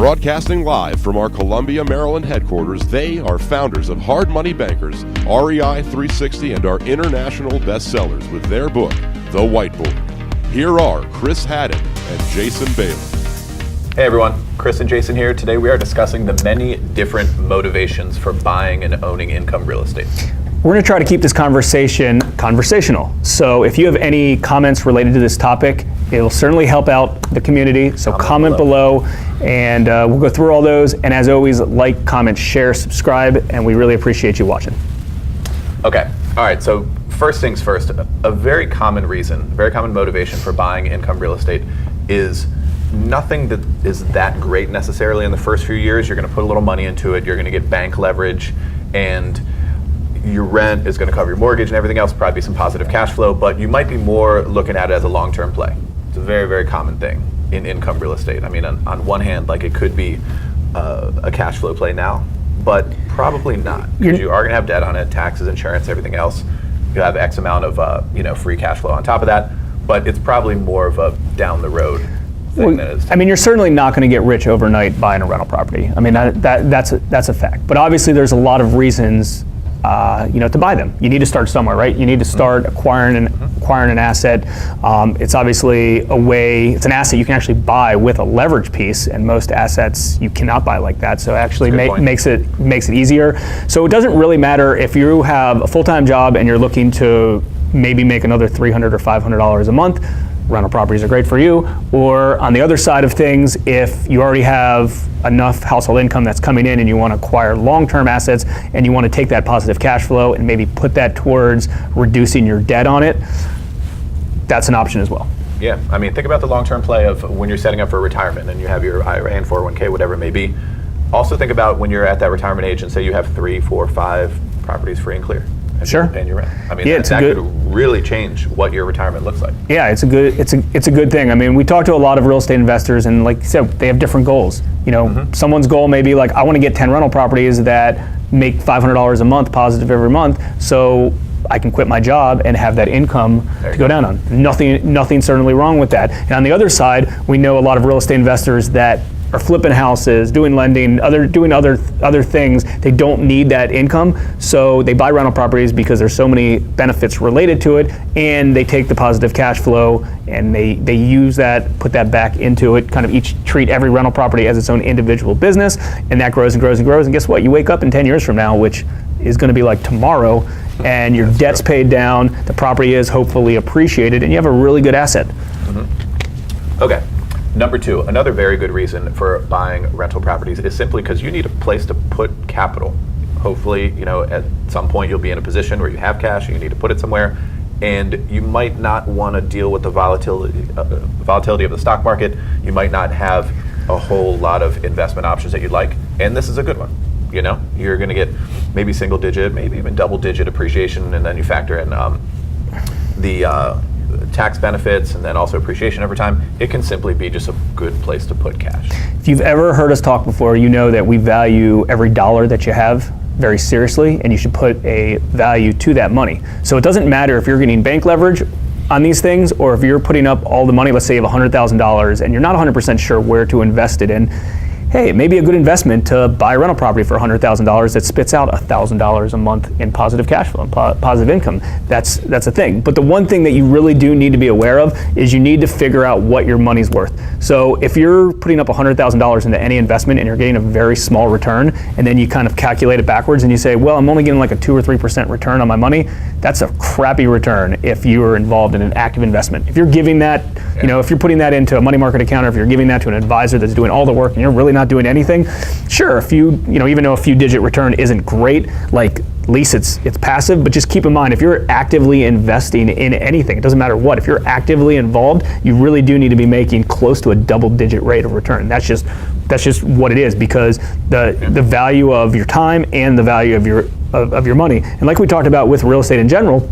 Broadcasting live from our Columbia, Maryland headquarters, they are founders of Hard Money Bankers, REI 360, and are international bestsellers with their book, The Whiteboard. Here are Chris Haddon and Jason Bailey. Hey everyone, Chris and Jason here. Today we are discussing the many different motivations for buying and owning income real estate. We're going to try to keep this conversation conversational. So if you have any comments related to this topic, it will certainly help out the community. So comment below and we'll go through all those. And as always, like, comment, share, subscribe, and we really appreciate you watching. Okay, all right, so first things first, a very common reason, very common motivation for buying income real estate is nothing that is that great necessarily in the first few years. You're going to put a little money into it, you're going to get bank leverage, and your rent is going to cover your mortgage and everything else, probably some positive cash flow, but you might be more looking at it as a long-term play. It's a very, very common thing in income real estate. I mean, on one hand, like it could be a cash flow play now, but probably not, because you are going to have debt on it, taxes, insurance, everything else. You have X amount of free cash flow on top of that, but it's probably more of a down the road thing than it is. I mean, you're certainly not going to get rich overnight buying a rental property. I mean, that's a fact. But obviously, there's a lot of reasons to buy them. You need to start somewhere, right? You need to start acquiring an asset. It's obviously it's an asset you can actually buy with a leverage piece, and most assets you cannot buy like that. So it actually makes it easier. So it doesn't really matter if you have a full-time job and you're looking to maybe make another $300 or $500 a month. Rental properties are great for you. Or on the other side of things, if you already have enough household income that's coming in and you want to acquire long-term assets and you want to take that positive cash flow and maybe put that towards reducing your debt on it, that's an option as well. Yeah, I mean, think about the long-term play of when you're setting up for retirement and you have your IRA and 401k, whatever it may be. Also think about when you're at that retirement age and say you have 3, 4, 5 properties free and clear. Sure. Paying your rent. I mean, that could really change what your retirement looks like. Yeah, it's a good thing. I mean, we talk to a lot of real estate investors, and like you said, they have different goals. Someone's goal may be like, I want to get 10 rental properties that make $500 a month positive every month, so I can quit my job and have that income to go down on. Nothing certainly wrong with that. And on the other side, we know a lot of real estate investors that are flipping houses, doing lending, doing other things. They don't need that income, so they buy rental properties because there's so many benefits related to it, and they take the positive cash flow and they use that, put that back into it, kind of treat every rental property as its own individual business, and that grows and grows and grows. And guess what? You wake up in 10 years from now, which is going to be like tomorrow, and your debt's paid down, the property is hopefully appreciated, and you have a really good asset. Okay. Number 2, another very good reason for buying rental properties is simply because you need a place to put capital. Hopefully, at some point you'll be in a position where you have cash and you need to put it somewhere, and you might not want to deal with the volatility of the stock market. You might not have a whole lot of investment options that you'd like, and this is a good one. You're going to get maybe single digit, maybe even double digit appreciation, and then you factor in the tax benefits and then also appreciation over time. It can simply be just a good place to put cash. If you've ever heard us talk before, you know that we value every dollar that you have very seriously, and you should put a value to that money. So it doesn't matter if you're getting bank leverage on these things or if you're putting up all the money. Let's say you have $100,000 and you're not 100% sure where to invest it in. Hey, it may be a good investment to buy a rental property for $100,000 that spits out $1,000 a month in positive cash flow, positive income. That's a thing. But the one thing that you really do need to be aware of is you need to figure out what your money's worth. So if you're putting up $100,000 into any investment and you're getting a very small return, and then you kind of calculate it backwards and you say, well, I'm only getting like a 2 or 3% return on my money, that's a crappy return if you are involved in an active investment. If you're giving that, if you're putting that into a money market account, or if you're giving that to an advisor that's doing all the work and you're really not doing anything, sure, even though a few digit return isn't great, like at least it's passive, but just keep in mind, if you're actively investing in anything, it doesn't matter what, if you're actively involved, you really do need to be making close to a double digit rate of return. That's just what it is, because the value of your time and the value of your money. And like we talked about with real estate in general,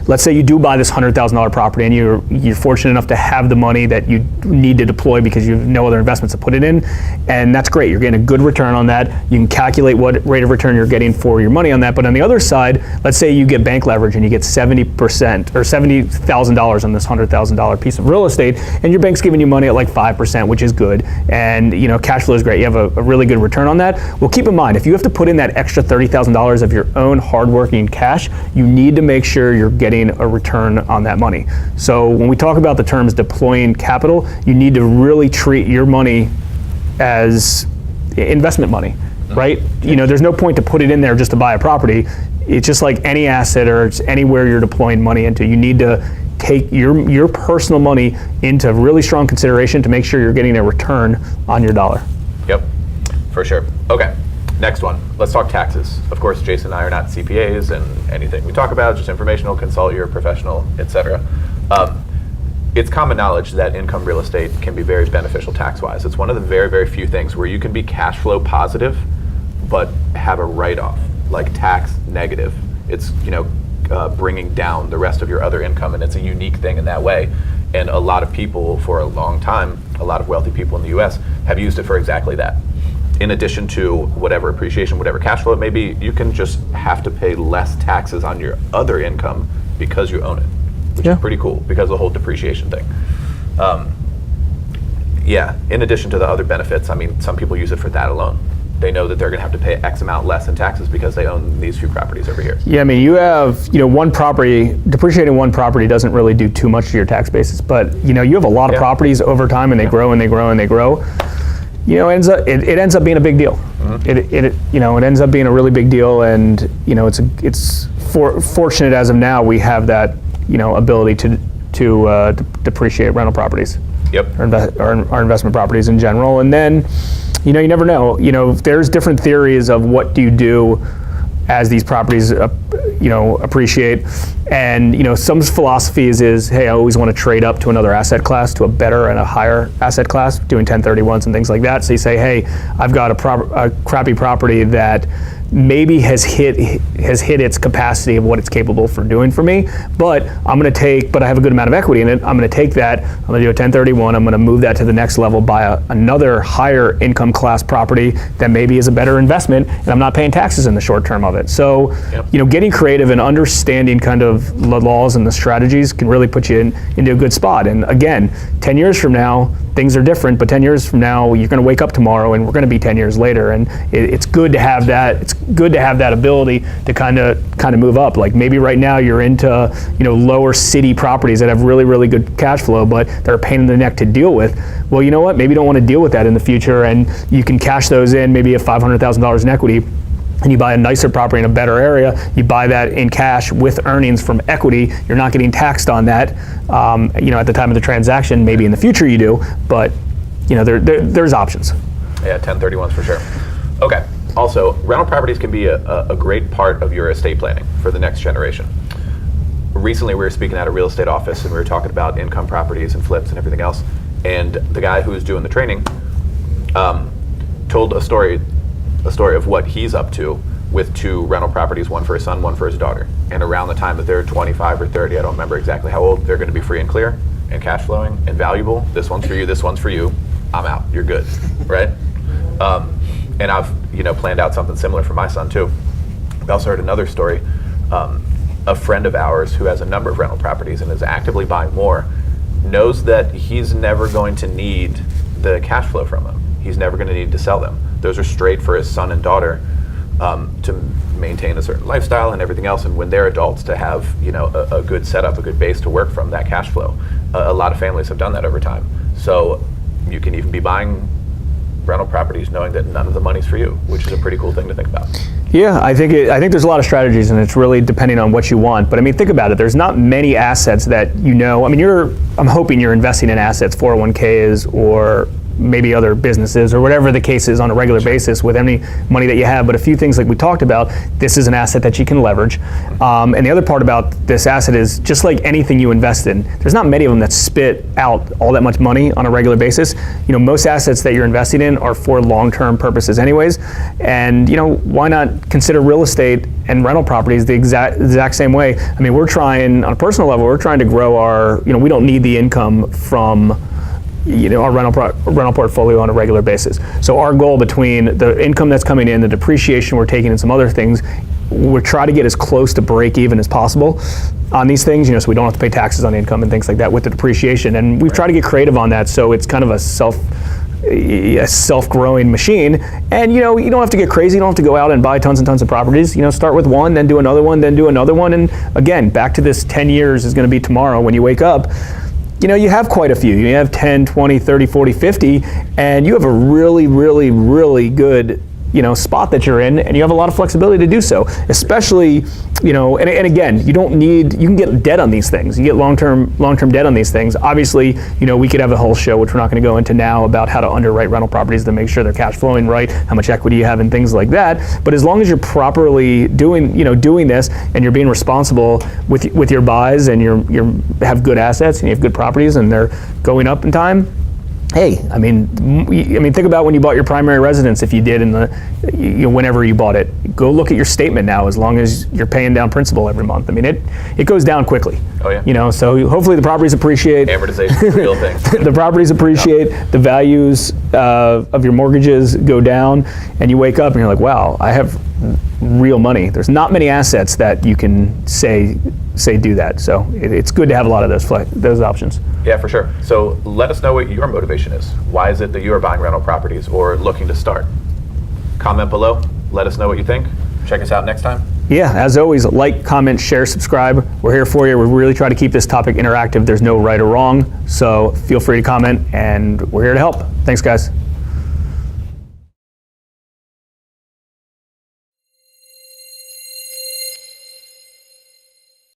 let's say you do buy this $100,000 property and you're fortunate enough to have the money that you need to deploy because you have no other investments to put it in, and that's great. You're getting a good return on that. You can calculate what rate of return you're getting for your money on that. But on the other side, let's say you get bank leverage and you get 70% or $70,000 on this $100,000 piece of real estate, and your bank's giving you money at like 5%, which is good, and cash flow is great. You have a really good return on that. Well, keep in mind, if you have to put in that extra $30,000 of your own hardworking cash, you need to make sure you're getting a return on that money. So when we talk about the terms deploying capital, you need to really treat your money as investment money, right? There's no point to put it in there just to buy a property. It's just like any asset or it's anywhere you're deploying money into. You need to take your personal money into really strong consideration to make sure you're getting a return on your dollar. Yep, for sure. Okay. Next one, let's talk taxes. Of course, Jason and I are not CPAs, and anything we talk about is just informational, consult your professional, etc. It's common knowledge that income real estate can be very beneficial tax-wise. It's one of the very, very few things where you can be cash flow positive, but have a write-off, like tax negative. It's bringing down the rest of your other income, and it's a unique thing in that way. And a lot of people, for a long time, a lot of wealthy people in the U.S. have used it for exactly that. In addition to whatever appreciation, whatever cash flow it may be, you can just have to pay less taxes on your other income because you own it, which is pretty cool because of the whole depreciation thing. In addition to the other benefits, some people use it for that alone. They know that they're going to have to pay X amount less in taxes because they own these few properties over here. Yeah, you have, one property, depreciating one property doesn't really do too much to your tax basis, but you have a lot of properties over time and they grow and they grow and they grow. It ends up being a big deal. Mm-hmm. It ends up being a really big deal, and it's fortunate as of now we have that ability to depreciate rental properties. Yep. Our investment properties in general, and then you never know. There's different theories of what do you do as these properties appreciate, and some philosophies is, hey, I always want to trade up to another asset class, to a better and a higher asset class, doing 1031s and things like that. So you say, hey, I've got a crappy property that maybe has hit its capacity of what it's capable for doing for me, but I have a good amount of equity in it. I'm going to take that, I'm going to do a 1031, I'm going to move that to the next level, buy another higher income class property that maybe is a better investment, and I'm not paying taxes in the short term of it. So, getting creative and understanding kind of the laws and the strategies can really put you into a good spot. And again, 10 years from now, things are different, but 10 years from now, you're going to wake up tomorrow and we're going to be 10 years later. And it's good to have that. It's good to have that ability to kind of move up. Like maybe right now you're into, lower city properties that have really, really good cash flow, but they're a pain in the neck to deal with. Well, you know what? Maybe you don't want to deal with that in the future, and you can cash those in, maybe at $500,000 in equity, and you buy a nicer property in a better area. You buy that in cash with earnings from equity. You're not getting taxed on that, at the time of the transaction. Maybe in the future you do, but there's options. Yeah, 1031s for sure. Okay. Also, rental properties can be a great part of your estate planning for the next generation. Recently, we were speaking at a real estate office, and we were talking about income properties and flips and everything else. And the guy who was doing the training told a story of what he's up to with two rental properties, one for his son, one for his daughter. And around the time that they're 25 or 30, I don't remember exactly how old, they're going to be free and clear and cash flowing and valuable. This one's for you, this one's for you. I'm out, you're good, right? And I've planned out something similar for my son too. We also heard another story. A friend of ours who has a number of rental properties and is actively buying more knows that he's never going to need the cash flow from them. He's never going to need to sell them. Those are straight for his son and daughter to maintain a certain lifestyle and everything else. And when they're adults, to have a good setup, a good base to work from, that cash flow. A lot of families have done that over time. So you can even be buying rental properties knowing that none of the money's for you, which is a pretty cool thing to think about. Yeah, I think there's a lot of strategies, and it's really depending on what you want. But think about it. There's not many assets that I'm hoping you're investing in assets, 401ks or maybe other businesses or whatever the case is on a regular basis with any money that you have. But a few things like we talked about, this is an asset that you can leverage. And the other part about this asset is just like anything you invest in, there's not many of them that spit out all that much money on a regular basis. Most assets that you're investing in are for long-term purposes anyways. And why not consider real estate and rental properties the exact same way? I mean, we're trying, on a personal level, we're trying to grow our, we don't need the income from our rental portfolio on a regular basis. So our goal, between the income that's coming in, the depreciation we're taking, and some other things, we're trying to get as close to break even as possible on these things, so we don't have to pay taxes on income and things like that with the depreciation. And we've tried to get creative on that, so it's kind of a self-growing machine. And you don't have to get crazy. You don't have to go out and buy tons and tons of properties. Start with one, then do another one, then do another one. And again, back to this 10 years is going to be tomorrow when you wake up. You have quite a few. You have 10, 20, 30, 40, 50, and you have a really, really, really good spot that you're in, and you have a lot of flexibility to do so. Especially, and again, you can get debt on these things. You get long-term debt on these things. Obviously, we could have a whole show, which we're not going to go into now, about how to underwrite rental properties to make sure they're cash flowing right, how much equity you have, and things like that. But as long as you're properly doing this, and you're being responsible with your buys, and you have good assets, and you have good properties, and they're going up in time. Hey, I mean, think about when you bought your primary residence. If you did whenever you bought it, go look at your statement now. As long as you're paying down principal every month, I mean, it goes down quickly. Oh yeah. So hopefully the properties appreciate. Amortization is a real thing. The properties appreciate. Yeah. The values of your mortgages go down, and you wake up and you're like, wow, I have real money. There's not many assets that you can say do that. So it's good to have a lot of those options. Yeah, for sure. So let us know what your motivation is. Why is it that you are buying rental properties or looking to start? Comment below. Let us know what you think. Check us out next time. Yeah, as always, like, comment, share, subscribe. We're here for you. We really try to keep this topic interactive. There's no right or wrong. So feel free to comment, and we're here to help. Thanks, guys.